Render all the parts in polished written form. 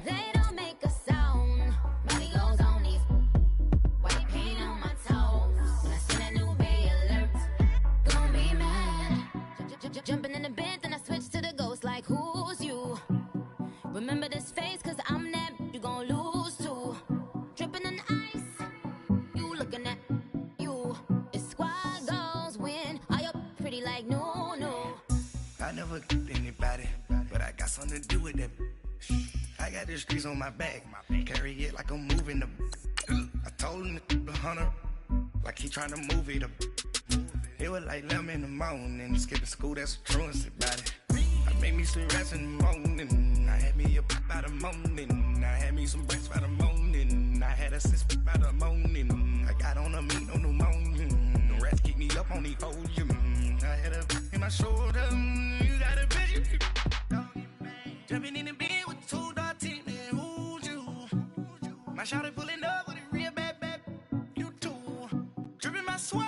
They don't make a sound. Money goes on these white paint on my toes. When I see that new Bay alert, gonna be mad. Jumping in the bed, then I switch to the ghost like who's you? Remember this face, cause I'm that you gon' lose too. Dripping in ice, you looking at you. It's squad goals win. Are you pretty like no? I never anybody, but I got something to do with that. I got the streets on my back, carry it like I'm moving the. I told him the 100, like he trying to move it up. It was like 11 in the morning, skipping school, that's a truancy about it. I made me some rest in the morning, I had me a pop by the morning, I had me some breaks by the morning, I had a six by the morning, I got on a meat on the morning, the rats keep me up on the podium, I had a in my shoulder, you got a bitch, jumping in the bed with 2 dark teeth, and who's you? My shawty pulling up with a real bad, you too, dripping my swag.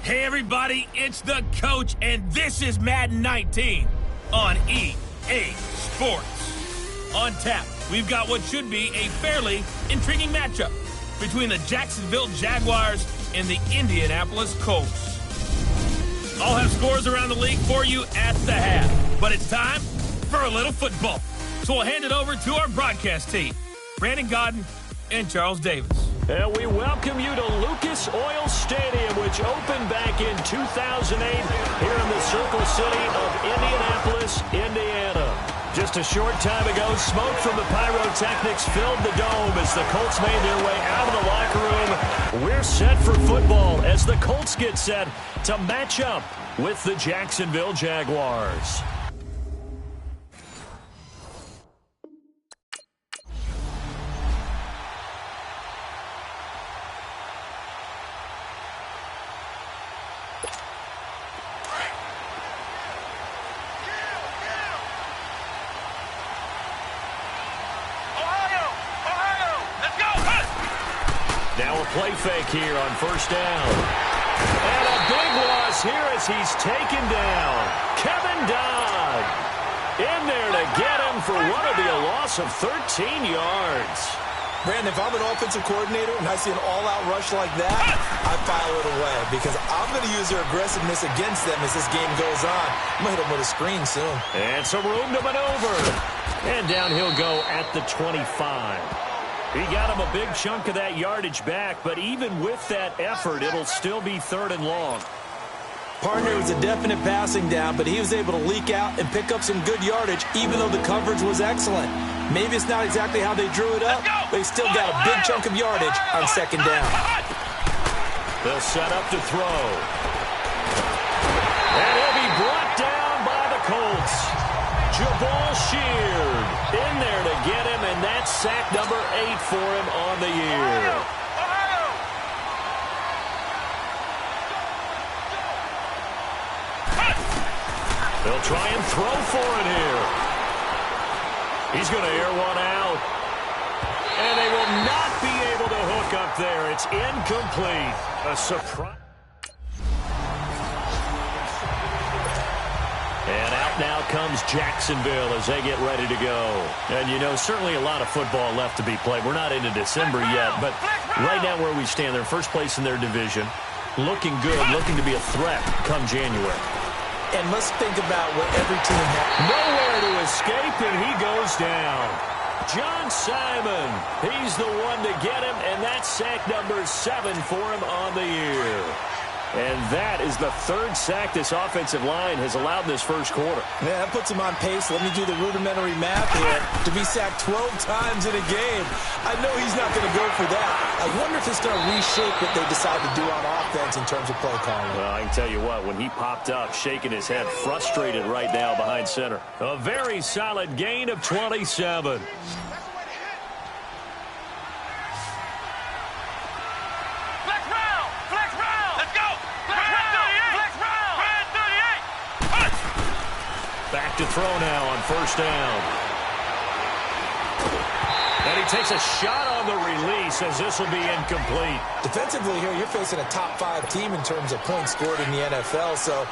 Hey everybody, it's the coach, and this is Madden 19 on EA Sports. On tap, we've got what should be a fairly intriguing matchup between the Jacksonville Jaguars and the Indianapolis Colts. I'll have scores around the league for you at the half, but it's time for a little football. So we'll hand it over to our broadcast team, Brandon Godden and Charles Davis. And we welcome you to Lucas Oil Stadium, which opened back in 2008 here in the Circle City of Indianapolis, Indiana. Just a short time ago, smoke from the pyrotechnics filled the dome as the Colts made their way out of the locker room. We're set for football as the Colts get set to match up with the Jacksonville Jaguars. Now a play fake here on first down. And a big loss here as he's taken down. Kevin Dodd in there to get him for what will be a loss of 13 yards. Brandon, if I'm an offensive coordinator and I see an all-out rush like that, I file it away because I'm going to use their aggressiveness against them as this game goes on. I'm going to hit them with a screen soon. And some room to maneuver. And down he'll go at the 25. He got him a big chunk of that yardage back, but even with that effort, it'll still be 3rd and long. Partner, was a definite passing down, but he was able to leak out and pick up some good yardage, even though the coverage was excellent. Maybe it's not exactly how they drew it up, but he still got a big chunk of yardage on 2nd down. They'll set up to throw. And he'll be brought down by the Colts. Jabal Sheard in there to get him, and that's sack number 8 for him on the year. They'll try and throw for it here. He's going to air one out. And they will not be able to hook up there. It's incomplete. A surprise. And out now comes Jacksonville as they get ready to go. And, you know, certainly a lot of football left to be played. We're not into December yet, but right now where we stand, they're first place in their division. Looking good, looking to be a threat come January. And let's think about what every team has. Nowhere to escape, and he goes down. John Simon, he's the one to get him, and that's sack number 7 for him on the year. And that is the 3rd sack this offensive line has allowed in this first quarter. Man, that puts him on pace. Let me do the rudimentary math here. To be sacked 12 times in a game, I know he's not going to go for that. I wonder if it's going to reshape what they decide to do on offense in terms of play calling. Well, I can tell you what, when he popped up, shaking his head, frustrated right now behind center. A very solid gain of 27. Back to throw now on first down. And he takes a shot on the release as this will be incomplete. Defensively here, you're facing a top-5 team in terms of points scored in the NFL. So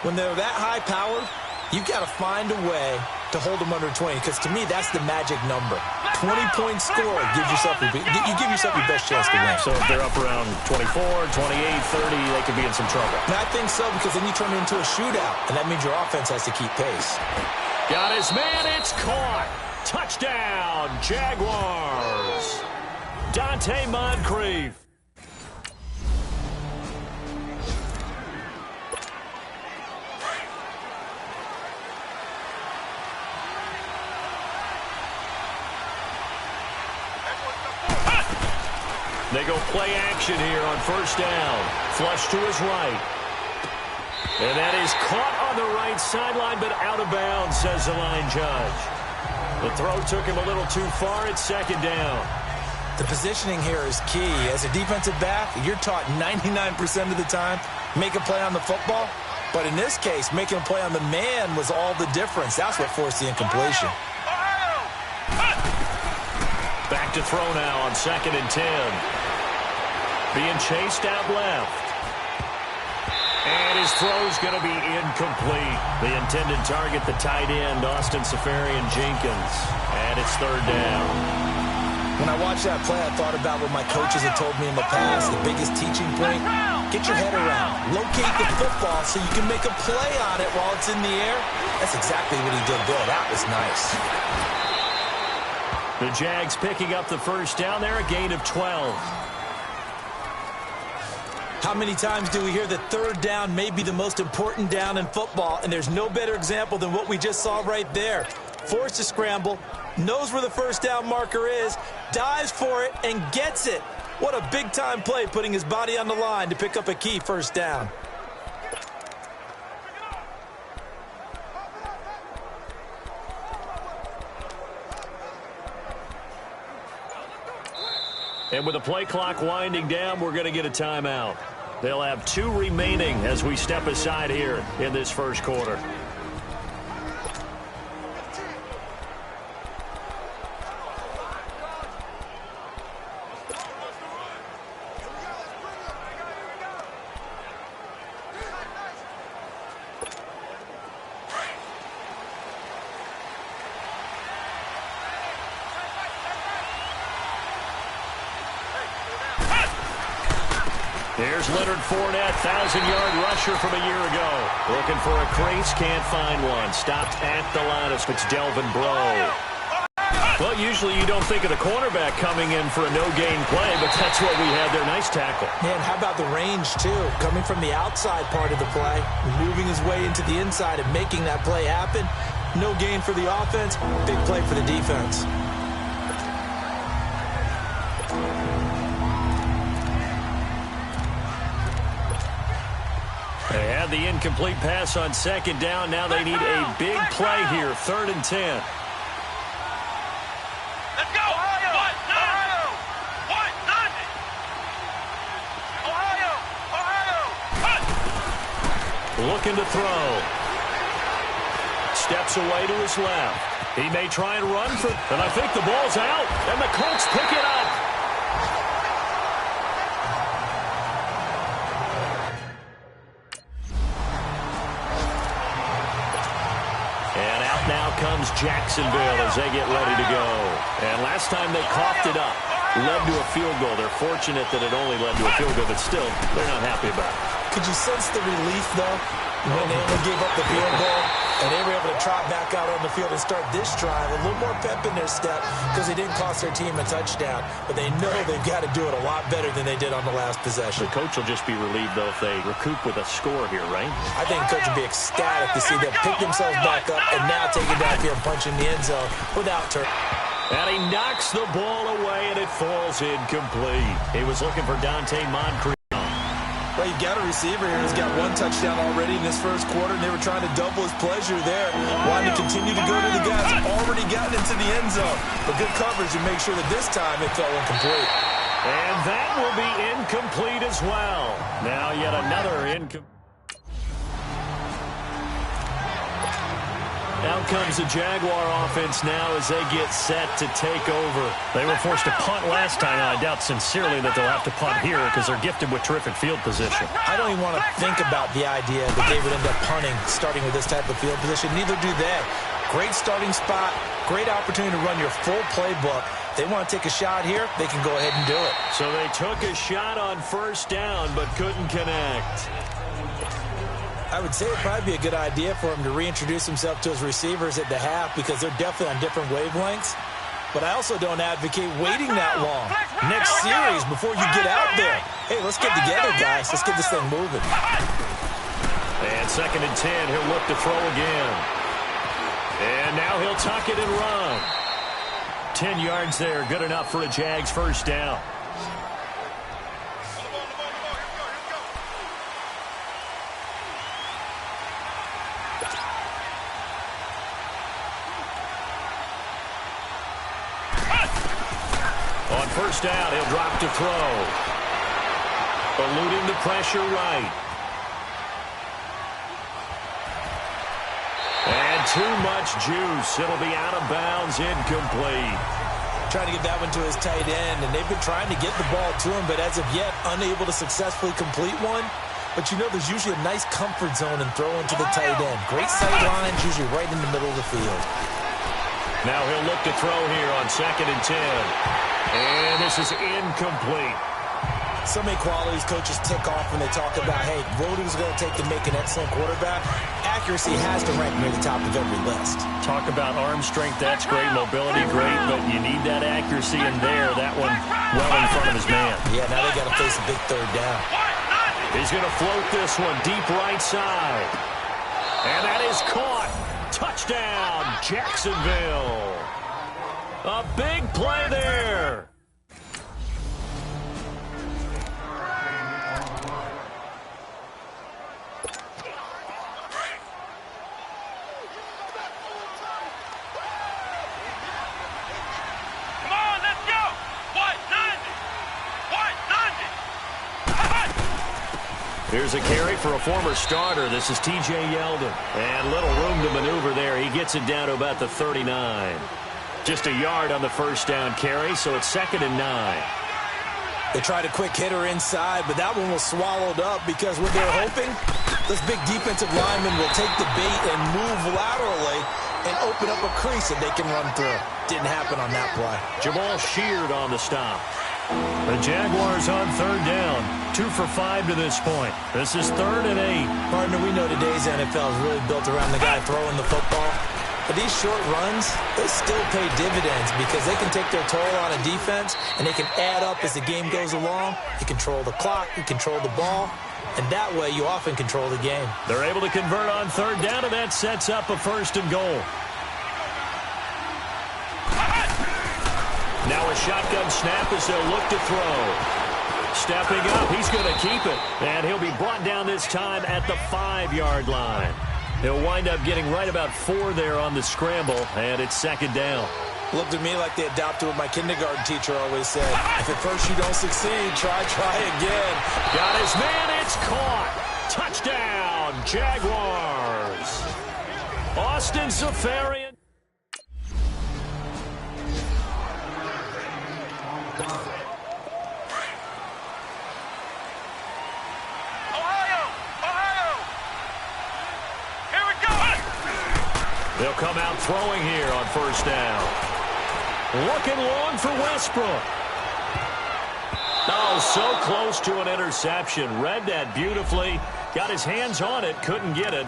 when they're that high-powered, you've got to find a way to hold them under 20, because to me, that's the magic number. 20 points scored gives yourself you give yourself your best chance to win. So if they're up around 24, 28, 30, they could be in some trouble. And I think so, because then you turn it into a shootout, and that means your offense has to keep pace. Got his man, it's caught. Touchdown, Jaguars. Dante Moncrief. They go play action here on first down. Flush to his right. And that is caught on the right sideline, but out of bounds, says the line judge. The throw took him a little too far. It's second down. The positioning here is key. As a defensive back, you're taught 99% of the time, make a play on the football. But in this case, making a play on the man was all the difference. That's what forced the incompletion. Back to throw now on 2nd and 10. Being chased out left. And his throw's going to be incomplete. The intended target, the tight end, Austin Seferian-Jenkins. And it's third down. When I watched that play, I thought about what my coaches had told me in the past. The biggest teaching point, get your head around. Locate the football so you can make a play on it while it's in the air. That's exactly what he did there. That was nice. The Jags picking up the first down there, a gain of 12. How many times do we hear that third down may be the most important down in football, and there's no better example than what we just saw right there. Forced to scramble, knows where the first down marker is, dives for it, and gets it. What a big-time play, putting his body on the line to pick up a key first down. And with the play clock winding down, we're going to get a timeout. They'll have 2 remaining as we step aside here in this first quarter. Here's Leonard Fournette, 1,000-yard rusher from a year ago. Looking for a crease, can't find one. Stopped at the line. It's Delvin Breaux. Well, usually you don't think of the cornerback coming in for a no-gain play, but that's what we had there. Nice tackle. Man, how about the range, too? Coming from the outside part of the play, moving his way into the inside and making that play happen. No gain for the offense, big play for the defense. They had the incomplete pass on second down. Now they need a big play here, 3rd and 10. Let's go! Ohio! Ohio! What? Nothing! Ohio! Ohio! Looking to throw. Steps away to his left. He may try and run for, and I think the ball's out, and the Colts pick it up. Now comes Jacksonville as they get ready to go. And last time they coughed it up, led to a field goal. They're fortunate that it only led to a field goal, but still, they're not happy about it. Could you sense the relief, though, when they only gave up the field goal and they were able to trot back out on the field and start this drive? A little more pep in their step because they didn't cost their team a touchdown, but they know they've got to do it a lot better than they did on the last possession. The coach will just be relieved, though, if they recoup with a score here, right? I think the coach will be ecstatic to see them pick themselves back up and now take it down here and punch in the end zone without turn. And he knocks the ball away, and it falls incomplete. He was looking for Dante Moncrief. Well, you've got a receiver here who's got 1 touchdown already in this first quarter, and they were trying to double his pleasure there. Wanting to continue to go to the guys already gotten into the end zone. But good coverage to make sure that this time it fell incomplete. And that will be incomplete as well. Now yet another incomplete. Out comes the Jaguar offense now as they get set to take over. They were forced to punt last time, and I doubt sincerely that they'll have to punt here because they're gifted with terrific field position. I don't even want to think about the idea that they would end up punting starting with this type of field position. Neither do they. Great starting spot, great opportunity to run your full playbook. They want to take a shot here, they can go ahead and do it. So they took a shot on first down but couldn't connect. I would say it'd probably be a good idea for him to reintroduce himself to his receivers at the half because they're definitely on different wavelengths. But I also don't advocate waiting that long. Next series before you get out there. Hey, let's get together, guys. Let's get this thing moving. And 2nd and 10, he'll look to throw again. And now he'll tuck it and run. 10 yards there, good enough for a Jags first down. On first down, he'll drop to throw. Eluding the pressure right. And too much juice. It'll be out of bounds, incomplete. Trying to get that one to his tight end, and they've been trying to get the ball to him, but as of yet, unable to successfully complete one. But you know there's usually a nice comfort zone in throwing to the tight end. Great sight lines, usually right in the middle of the field. Now he'll look to throw here on 2nd and 10. And this is incomplete. So many qualities coaches tick off when they talk about, hey, what is it going to take to make an excellent quarterback? Accuracy has to rank near the top of every list. Talk about arm strength, that's great. Mobility, great. But you need that accuracy in there. That one well in front of his man. Yeah, now they got to face a big 3rd down. He's going to float this one deep right side. And that is caught. Touchdown, Jacksonville. A big play there. Come on, let's go. What? 90. What? 90. Here's a carry for a former starter. This is T.J. Yeldon. And little room to maneuver there. He gets it down to about the 39. Just a yard on the first down carry, so it's 2nd and 9. They tried a quick hitter inside, but that one was swallowed up because what they're hoping, this big defensive lineman will take the bait and move laterally and open up a crease that they can run through. Didn't happen on that play. Jamal Sheard on the stop. The Jaguars on 3rd down. 2 for 5 to this point. This is 3rd and 8. Partner, we know today's NFL is really built around the guy throwing the football. But these short runs, they still pay dividends because they can take their toll on a defense and they can add up as the game goes along. You control the clock, you control the ball, and that way you often control the game. They're able to convert on 3rd down, and that sets up a 1st and goal. Now a shotgun snap as they'll look to throw. Stepping up, he's going to keep it. And he'll be brought down this time at the 5-yard line. He'll wind up getting right about 4 there on the scramble, and it's 2nd down. Looked to me like they adopted what my kindergarten teacher always said. If at first you don't succeed, try again. Got his man, it's caught. Touchdown, Jaguars. Austin Seferian. They'll come out throwing here on first down. Looking long for Westbrook. Oh, so close to an interception. Read that beautifully. Got his hands on it. Couldn't get it.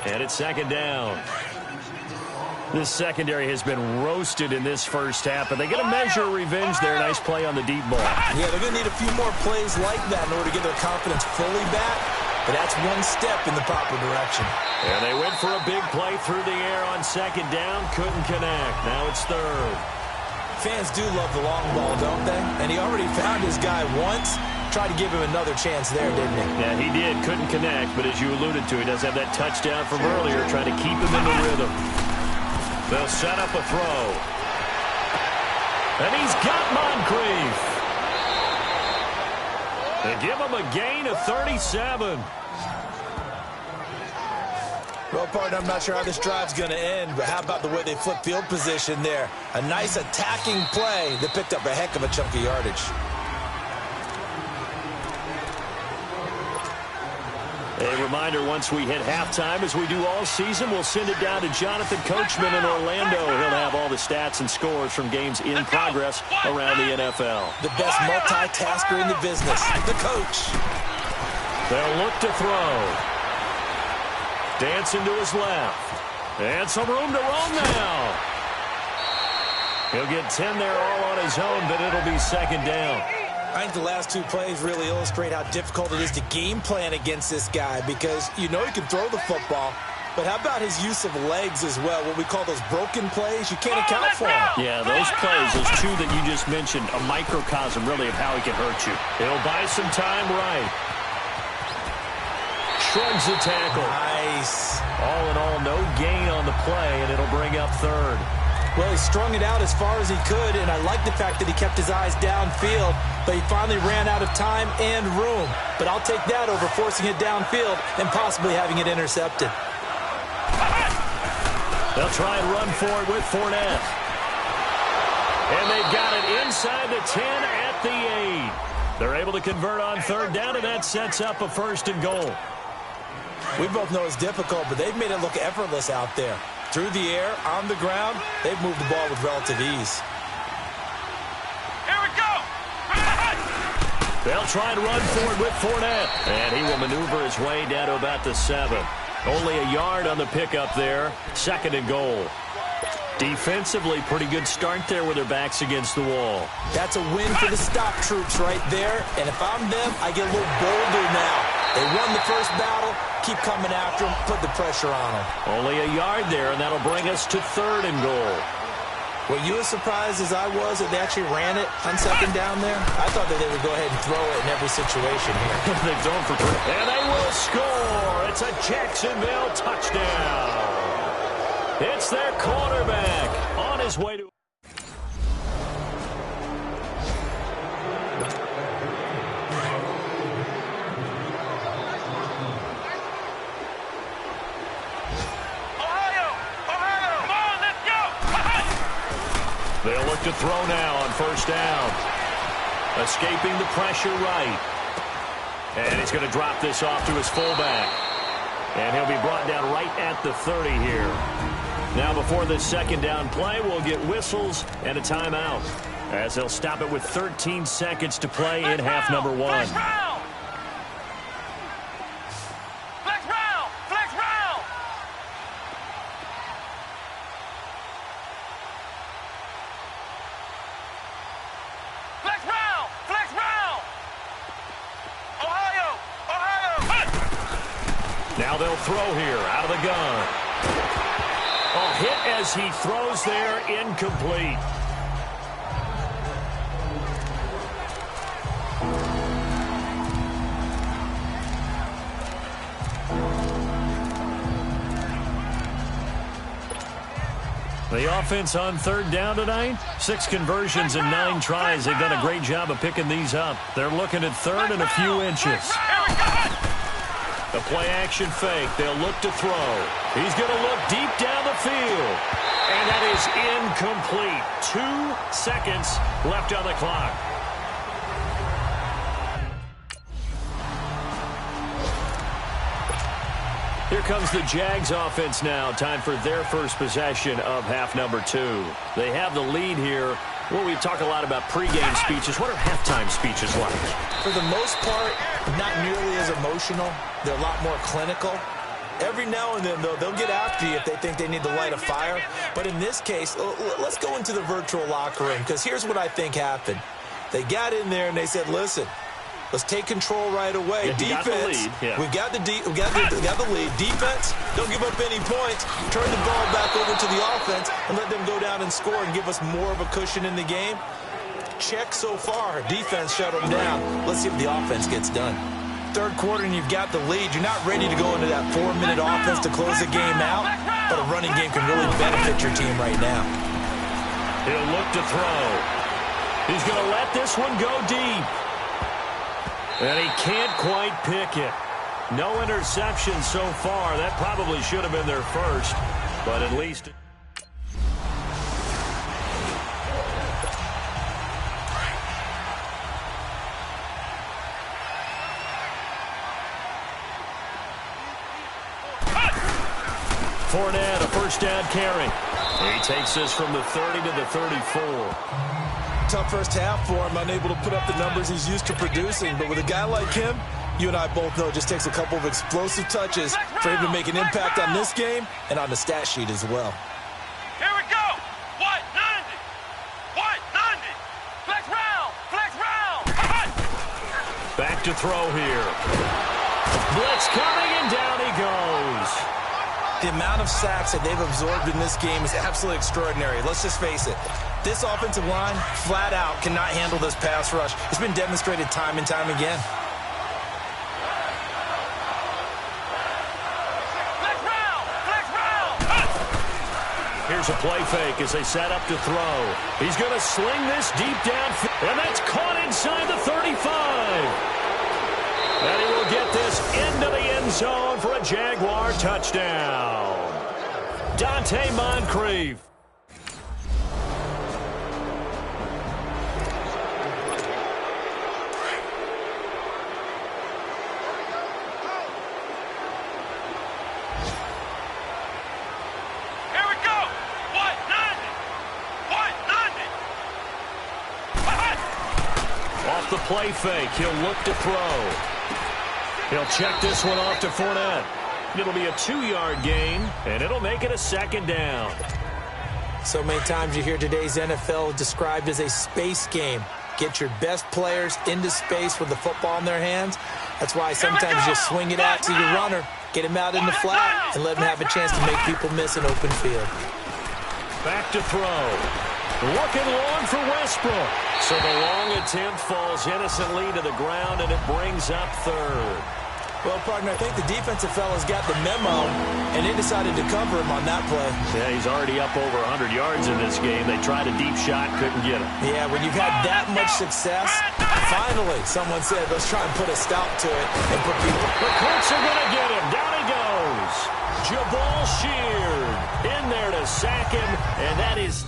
And it's 2nd down. This secondary has been roasted in this first half, but they get a measure of revenge there. Nice play on the deep ball. Yeah, they're going to need a few more plays like that in order to get their confidence fully back. But that's one step in the proper direction. And they went for a big play through the air on 2nd down. Couldn't connect. Now it's 3rd. Fans do love the long ball, don't they? And he already found his guy once. Tried to give him another chance there, didn't he? Yeah, he did. Couldn't connect. But as you alluded to, he does have that touchdown from earlier, trying to keep him in the rhythm. They'll set up a throw. And he's got Moncrief. They give him a gain of 37. Well, partner, I'm not sure how this drive's going to end, but how about the way they flip field position there? A nice attacking play that picked up a heck of a chunk of yardage. A reminder, once we hit halftime, as we do all season, we'll send it down to Jonathan Coachman in Orlando. He'll have all the stats and scores from games in progress around the NFL. The best multitasker in the business, the coach. They'll look to throw. Dancing to his left. And some room to roam now. He'll get 10 there all on his own, but it'll be second down. I think the last two plays really illustrate how difficult it is to game plan against this guy because you know he can throw the football, but how about his use of legs as well, what we call those broken plays? You can't account for them. Yeah, those plays, those two that you just mentioned, a microcosm really of how he can hurt you. He'll buy some time right. Shrugs the tackle. Nice. All in all, no gain on the play, and it'll bring up third. Well, he strung it out as far as he could, and I like the fact that he kept his eyes downfield, but he finally ran out of time and room. But I'll take that over forcing it downfield and possibly having it intercepted. They'll try and run for it with Fournette. And they've got it inside the 10 at the 8. They're able to convert on third down, and that sets up a first and goal. We both know it's difficult, but they've made it look effortless out there. Through the air, on the ground, they've moved the ball with relative ease. Here we go! They'll try and run for it with Fournette. And he will maneuver his way down to about the 7. Only a yard on the pickup there. Second and goal. Defensively, pretty good start there with their backs against the wall. That's a win for the stop troops right there. And if I'm them, I get a little bolder now. They won the first battle. Keep coming after them. Put the pressure on them. Only a yard there, and that'll bring us to third and goal. Were you as surprised as I was that they actually ran it on second down there? I thought that they would go ahead and throw it in every situation here. They've done for three. And they will score. It's a Jacksonville touchdown. It's their quarterback on his way to... They'll look to throw now on first down. Escaping the pressure right. And he's going to drop this off to his fullback. And he'll be brought down right at the 30 here. Now before this second down play, we'll get whistles and a timeout, as they'll stop it with 13 seconds to play in half number 1. Now they'll throw here out of the gun. A hit as he throws there, incomplete. The offense on third down tonight, 6 conversions and 9 tries. They've done a great job of picking these up. They're looking at third and a few inches. The play action fake. They'll look to throw. He's going to look deep down the field. And that is incomplete. 2 seconds left on the clock. Here comes the Jags offense now. Time for their first possession of half number 2. They have the lead here. Well, we talk a lot about pregame speeches. What are halftime speeches like? For the most part, not nearly as emotional. They're a lot more clinical. Every now and then, though, they'll get after you if they think they need to light a fire. But in this case, let's go into the virtual locker room, because here's what I think happened. They got in there and they said, listen, let's take control right away. Yeah, defense, we got the lead. Defense, don't give up any points. Turn the ball back over to the offense and let them go down and score and give us more of a cushion in the game. Check so far. Defense shut them down. Let's see if the offense gets done. Third quarter and you've got the lead. You're not ready to go into that 4-minute offense to close the game out, but a running game can really benefit your team right now. He'll look to throw. He's going to let this one go deep. And he can't quite pick it. No interceptions so far. That probably should have been their first, but at least... Fournette, a first down carry. He takes this from the 30 to the 34. Tough first half for him, unable to put up the numbers he's used to producing. But with a guy like him, you and I both know it just takes a couple of explosive touches for him to make an impact on this game and on the stat sheet as well. Here we go. White 90. White 90. Flex round. Flex round. Back to throw here. Blitz coming, and down he goes. The amount of sacks that they've absorbed in this game is absolutely extraordinary. Let's just face it. This offensive line, flat out, cannot handle this pass rush. It's been demonstrated time and time again. Flex round. Flex round. Here's a play fake as they set up to throw. He's going to sling this deep downfield, and that's caught inside the 35. And he will get this into the end zone for a Jaguar touchdown. Dante Moncrief. Here we go. White 90. White 90. Off the play fake, he'll look to throw. He'll check this one off to Fournette. It'll be a 2-yard gain, and it'll make it a second down. So many times you hear today's NFL described as a space game. Get your best players into space with the football in their hands. That's why sometimes you just swing it out to your runner, get him out in the flat, and let him have a chance to make people miss an open field. Back to throw. Looking long for Westbrook. So the long attempt falls innocently to the ground, and it brings up third. Well, partner, I think the defensive fellas got the memo, and they decided to cover him on that play. Yeah, he's already up over 100 yards in this game. They tried a deep shot, couldn't get him. Yeah, when you've had that much success, finally someone said, let's try and put a stop to it and put people. The Colts are going to get him. Down he goes. Jabal Sheard in there to sack him, and that is...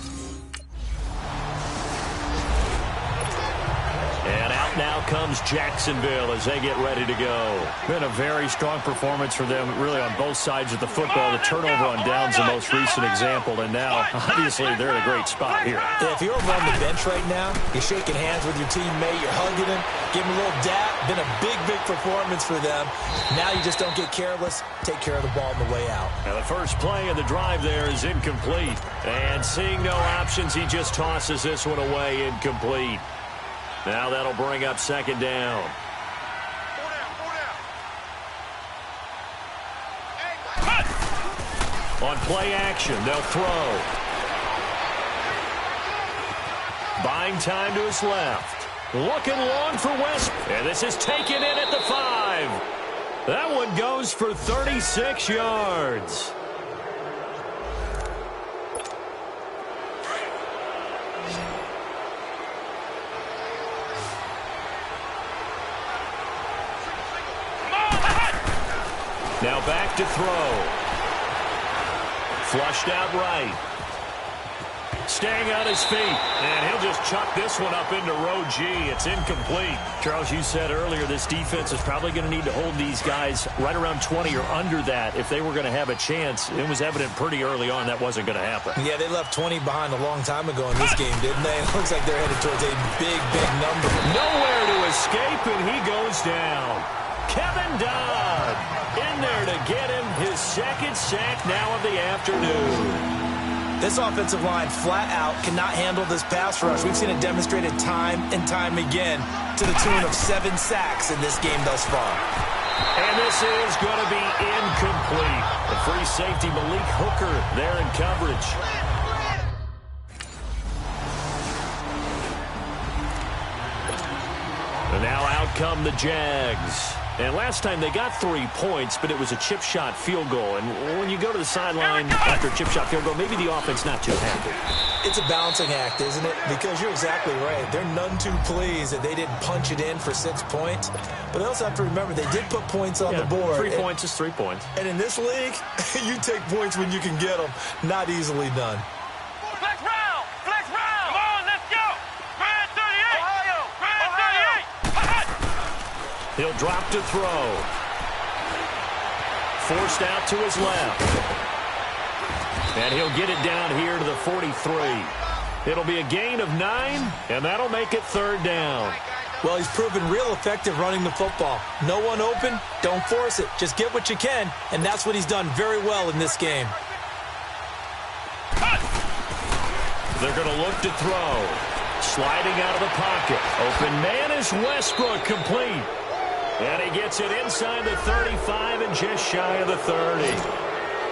And out now comes Jacksonville as they get ready to go. Been a very strong performance for them, really on both sides of the football. The turnover on downs the most recent example, and now, obviously, they're in a great spot here. Yeah, if you're over on the bench right now, you're shaking hands with your teammate, you're hugging him, give him a little dap. Been a big, big performance for them. Now you just don't get careless. Take care of the ball on the way out. Now the first play of the drive there is incomplete. And seeing no options, he just tosses this one away, incomplete. Now that'll bring up second down. On play action, they'll throw. Buying time to his left. Looking long for West. And this is taken in at the 5. That one goes for 36 yards. Now back to throw. Flushed out right. Staying on his feet. And he'll just chuck this one up into row G. It's incomplete. Charles, you said earlier this defense is probably going to need to hold these guys right around 20 or under that if they were going to have a chance. It was evident pretty early on that wasn't going to happen. Yeah, they left 20 behind a long time ago in this game, didn't they? It looks like they're headed towards a big, big number. Nowhere to escape, and he goes down. Kevin Dodd in there to get him his second sack now of the afternoon. This offensive line flat out cannot handle this pass rush. We've seen it demonstrated time and time again to the tune of 7 sacks in this game thus far. And this is going to be incomplete. The free safety Malik Hooker there in coverage. And now out come the Jags. And last time they got 3 points, but it was a chip shot field goal. And when you go to the sideline after a chip shot field goal, maybe the offense not too happy. It's a balancing act, isn't it? Because you're exactly right. They're none too pleased that they didn't punch it in for 6 points. But they also have to remember they did put points on the board. 3 points is 3 points. And in this league, you take points when you can get them. Not easily done. Flex round! Flex round! Come on, let's go! Grand 38! Ohio! Grand 38! He'll drop to throw. Forced out to his left. And he'll get it down here to the 43. It'll be a gain of 9, and that'll make it 3rd down. Well, he's proven real effective running the football. No one open, don't force it. Just get what you can, and that's what he's done very well in this game. They're going to look to throw. Sliding out of the pocket. Open man is Westbrook, complete. And he gets it inside the 35 and just shy of the 30.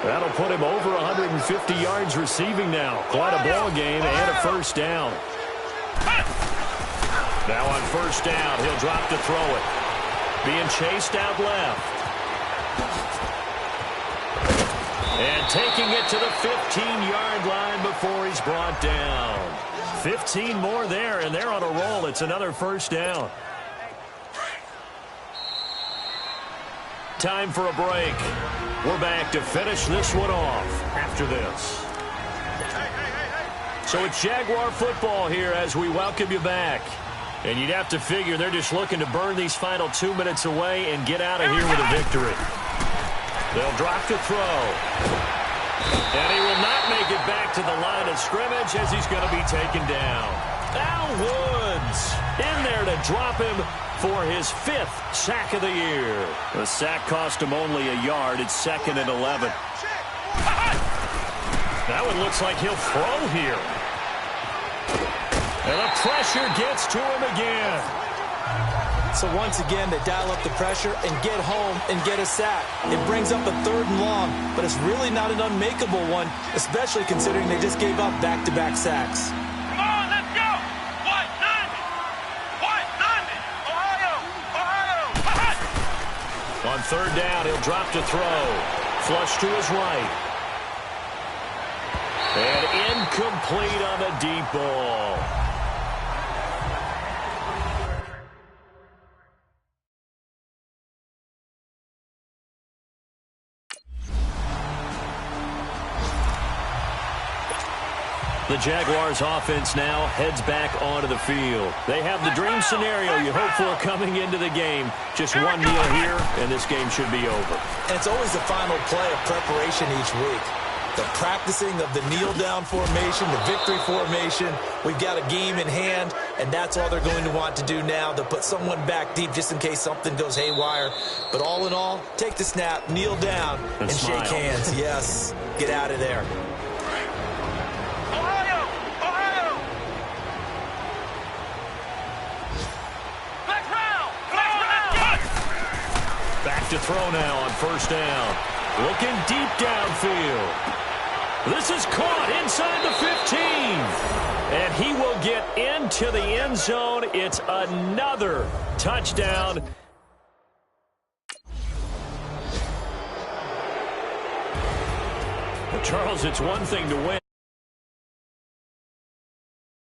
That'll put him over 150 yards receiving now. Quite a ball game and a 1st down. Now on 1st down, he'll drop to throw it. Being chased out left. And taking it to the 15-yard line before he's brought down. 15 more there, and they're on a roll. It's another 1st down. Time for a break. We're back to finish this one off after this. So it's Jaguar football here as we welcome you back. And you'd have to figure they're just looking to burn these final 2 minutes away and get out of here with a victory. They'll drop to throw. And he will not make it back to the line of scrimmage as he's going to be taken down. Al Woods in there to drop him for his 5th sack of the year. The sack cost him only a yard. It's 2nd and 11. That one looks like he'll throw here. And the pressure gets to him again. So once again, they dial up the pressure and get home and get a sack. It brings up a 3rd and long, but it's really not an unmakeable one, especially considering they just gave up back-to-back sacks. Come on, let's go! What? 90! What? 90! Ohio! Ohio! On 3rd down, he'll drop to throw. Flush to his right. And incomplete on the deep ball. The Jaguars offense now heads back onto the field. They have the dream scenario you hope for coming into the game. Just one kneel here, and this game should be over. And it's always the final play of preparation each week. The practicing of the kneel-down formation, the victory formation. We've got a game in hand, and that's all they're going to want to do now. They'll put someone back deep just in case something goes haywire. But all in all, take the snap, kneel down, and shake hands. Yes, get out of there. Ohio! Ohio! Flex round! Flex round! Back to throw now on 1st down. Looking deep downfield. This is caught inside the 15. And he will get into the end zone. It's another touchdown. Well, Charles, it's one thing to win.